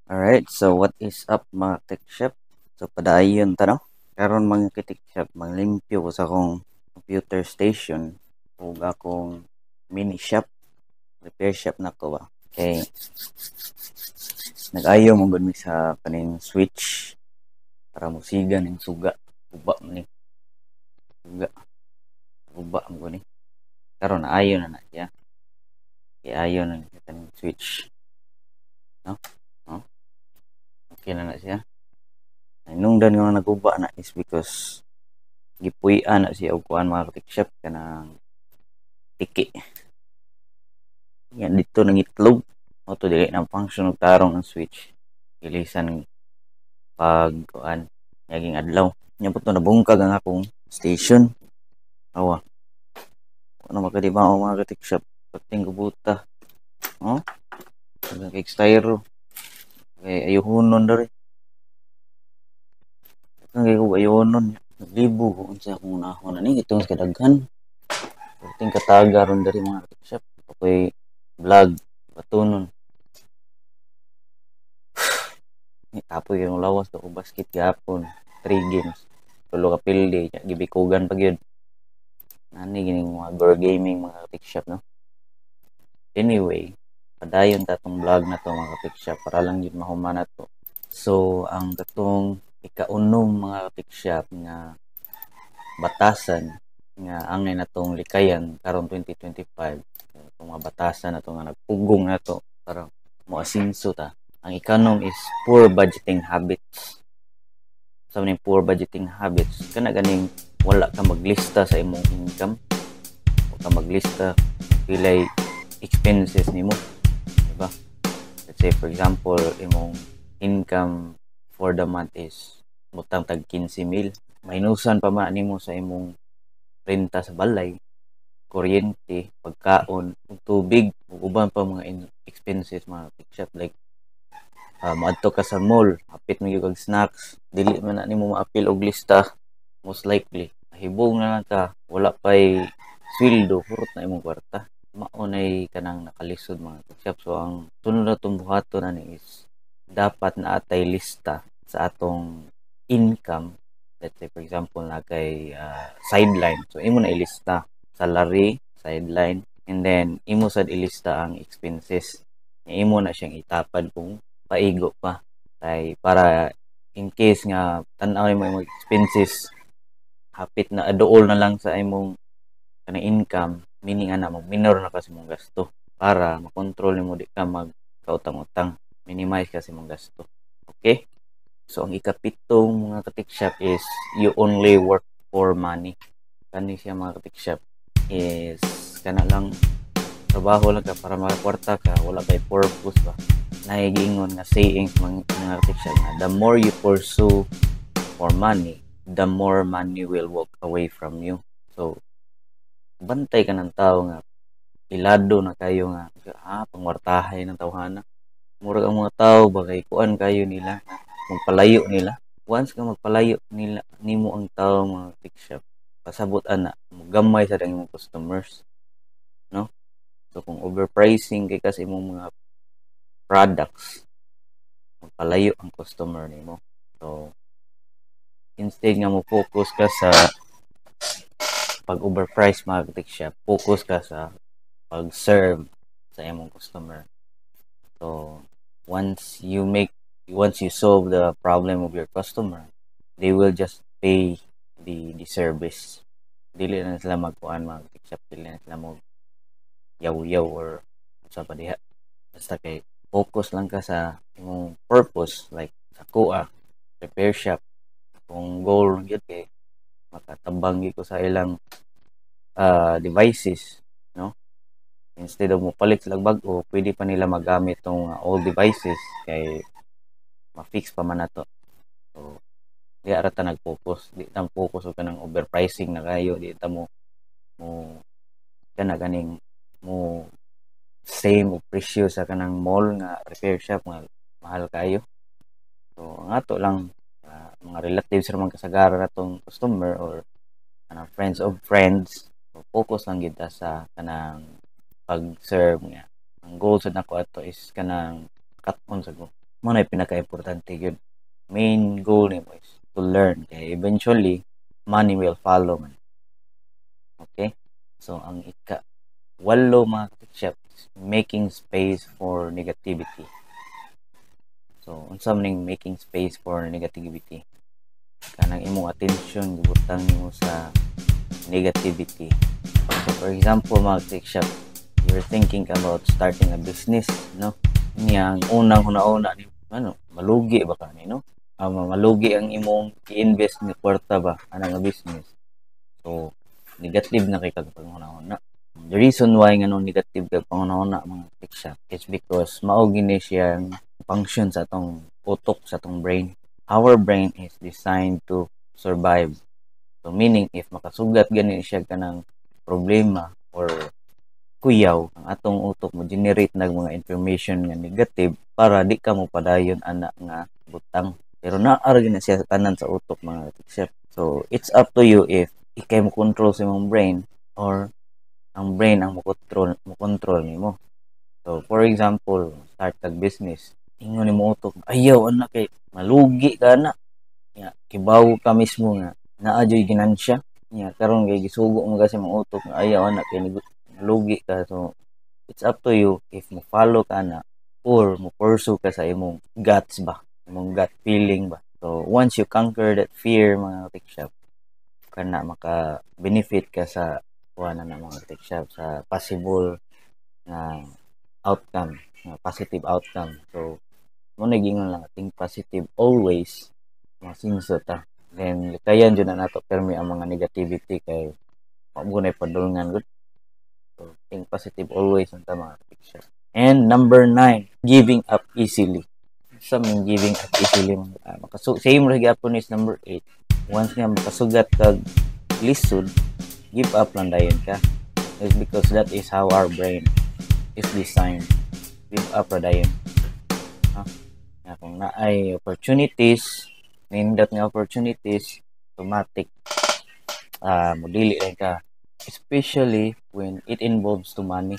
Alright, so what is up mga tech shop? So padayon tanong. Karon mga tech shop, manglimpyo ko sa akong computer station ug akong mini shop, repair shop na ko ba. Okay, nag-ayo mo gud mi sa kaning switch para musigan ning suga. Uba man ni suga. Uba mo ni. Karon naayo na siya. Kay ayo na ni kaning switch. No? No? Okay na siya. Nung nga naguba na is because gipuy-an na siya og kuan mga tech shop kanang tiki. Yan dito nang itlog. O to dili ng function og tarong ng switch. Ilisan pag kuan naging adlaw. Nya puto nabungkag ang akong station. Awa. Ano makadiba o mga katik shop. Pating gubuta. Oh? Hanggang kay styro. Kay ayuhonon dari. Kay ko ayuhonon. Naglibo ko unsa akong nahon na ni itong kadaghan. Pating kataga ron dari mga katik shop. Ako'y vlog patunon. Tapoy yung lawas to basket gapon 3 games tulo ka pilde gibikugan pag yun nani gining mga girl gaming mga pick shop no. Anyway, padayon tatong vlog na to mga pick shop para lang yun mahuman na to. So ang katong ikaunom mga pick shop nga batasan nga angay natong likayan karon 2025 itong mga batasan na to nga nagpugong na to para mo asinso ta. Ang ikanom is poor budgeting habits. Sa maning poor budgeting habits, kana ganing wala ka maglista sa imong income, wala ka maglista pilay expenses nimo, di ba? Let's say for example, imong income for the month is butang tag 15,000, minusan pa man nimo sa imong renta sa balay, kuryente, pagkaon, tubig, ug uban pa mga expenses mga shop like maadto ka sa mall, hapit mo yung snacks, dili man na nimo maapil og lista, most likely hibong na lang ka, wala pay sweldo, hurot na imong kwarta. Maunay kanang nakalisod mga shop. So ang sunod na tong buhaton ani is dapat na atay lista sa atong income. Let's say for example na kay sideline. So imo na ilista salary, sideline, and then imo sad ilista ang expenses. Imo na siyang itapad kung paigo pa kay para in case nga tan-aw mo imong expenses hapit na aduol na lang sa imong kanang income, meaning ana mo minor na kasi mong gasto para makontrol nimo di ka magkautang-utang, minimize kasi mong gasto. Okay, so ang ikapitong mga katik shop is you only work for money. Kani siya mga katik shop is kana lang trabaho lang ka para makakwarta ka, wala kay purpose ba. Naigingon nga sayings mga fiction nga the more you pursue for money, the more money will walk away from you. So bantay ka ng tao nga ilado na kayo nga pangwartahay ng tawhana. Murag ang mga tao bagay kuan kayo nila magpalayo nila. Once ka magpalayo nila nimo ang tao mga pick shop, pasabot ana gamay sa imong customers, no? So kung overpricing kay kasi imong mga products, magpalayo ang customer nimo. So instead nga mo focus ka sa pag overprice mga katik shop, focus ka sa pag-serve sa imong customer. So once you solve the problem of your customer, they will just pay the service. Dili na sila magkuan mga katik shop, dili na sila mo yaw-yaw or sa pa diha. Basta kay focus lang ka sa imong purpose like ako repair shop. Kung goal yun kay makatabang ko sa ilang devices, no? Instead of mo palit sila bago, pwede pa nila magamit tong old devices kay ma-fix pa man nato. So di ara ta nag-focus, di ta focus og kanang overpricing na kayo, di ta mo kana ganing mo same o presyo sa kanang mall nga repair shop nga mahal kayo. So ang ato lang mga relatives naman kasagaran natong customer or friends of friends, so, focus lang gid sa kanang pag-serve nga. Ang goal sa nako ato is kanang cut-on sa mo na pinaka-importante yun. Main goal nimo is to learn. Kaya eventually, money will follow man. Okay? So, ang walo mga ka-tikshop is making space for negativity. So, unsa man making space for negativity? Kanang imong attention gibutang nimo sa negativity. So, for example, mga ka-tikshop, you're thinking about starting a business, no? Niyang unang huna-una ni malugi ba ka ni, no? Malugi ang imong i-invest ni kwarta ba anang business. So negative na kay kag panghuna-una. The reason why nga negative kag panghuna-una mga tikshop is because mao gini siya function sa atong utok sa atong brain. Our brain is designed to survive. So meaning if makasugat gani siya kanang problema or kuyaw, ang atong utok mo generate nag mga information nga negative para di ka mo padayon ana nga butang. Pero naara na siya sa tanan sa utok mga tikshop. So it's up to you if ikay mo control sa imong brain or ang brain ang mo control nimo. So for example, start kag business. Ingon nimo utok, ayaw anak kay malugi ka na. Ya, kibaw ka mismo nga naa joy ginansya. Ya, karon kay gisugo mo kasi imong utok nga ayaw anak kay malugi ka. So it's up to you if mo follow ka na or mo pursue ka sa imong guts ba, imong gut feeling ba. So once you conquer that fear mga tikshop, kana maka-benefit ka sa kuha na mga tikshop sa possible na outcome, na positive outcome. So mo nagingon lang think positive always, masinso ta. Then likayan jud na nato permi ang mga negativity kay magunay padulngan gud. So think positive always ang mga tikshop. And number 9, giving up easily. Some giving up easily same ra gyapon is number 8. Once nga makasugat kag lisod, give up lang dayon ka. It's because that is how our brain is designed. Give up ra dayon. Kung naay opportunities, nindot nga opportunities, automatic modili rin ka. Especially when it involves to money.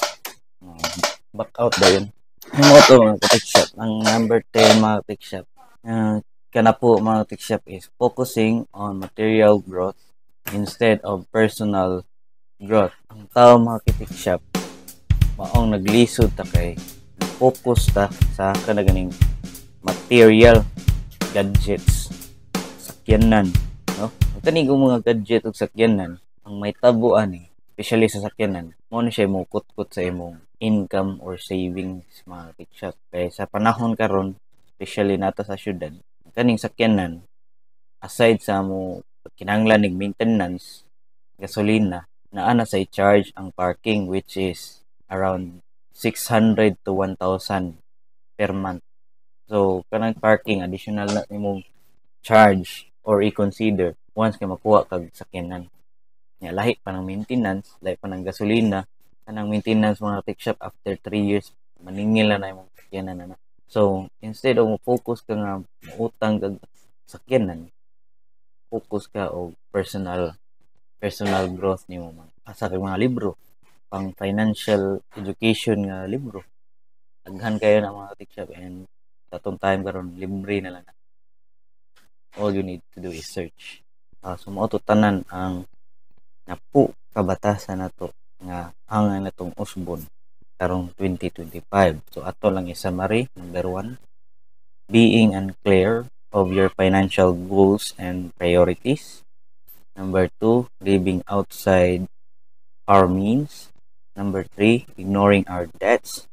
Back out dayon. Mga to mga tikshop. Ang number 10 mga tikshop. Kana po mga tikshop is focusing on material growth instead of personal growth. Ang tao mga tikshop, maong naglisod ta kay focus ta sa kanaganing material gadgets, sakyanan, no? Kani mga gadget ug sakyanan, ang may tabuan especially sa sakyanan, mo na siya mo kutkot sa imong income or savings mga tikshop. Kaya sa panahon karon, especially nato sa syudad, kaning sakyanan aside sa mo kinahanglan ning maintenance, gasolina, naa na sa i-charge ang parking which is around 600 to 1,000 per month. So kanang parking additional na imong charge or i-consider once ka makuha kag sakyanan. Ya, lahi pa ng maintenance, lahi pa ng gasolina, kanang maintenance mga tikshop after 3 years maningil na imong sakyanan na. So instead of mo focus ka nga utang kag sakyanan, focus ka og personal growth nimo man. Asa kay mga libro, pang financial education nga libro. Daghan kayo na mga tikshop and tatong time karon libre na lang. All you need to do is search. So mao to tanan ang napo kabatasan nato nga ang natong usbon karong 2025. So ato lang i-summary. Number 1, being unclear of your financial goals and priorities. Number 2, living outside our means. Number 3, ignoring our debts.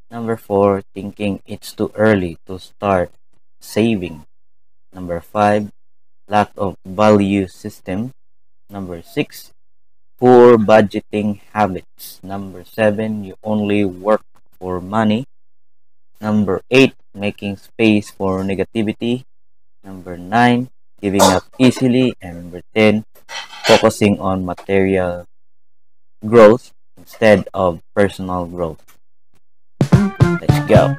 Number 4, thinking it's too early to start saving. Number 5, lack of value system. Number 6, poor budgeting habits. Number 7, you only work for money. Number 8, making space for negativity. Number 9, giving up easily. And number 10, focusing on material growth instead of personal growth. Let's go.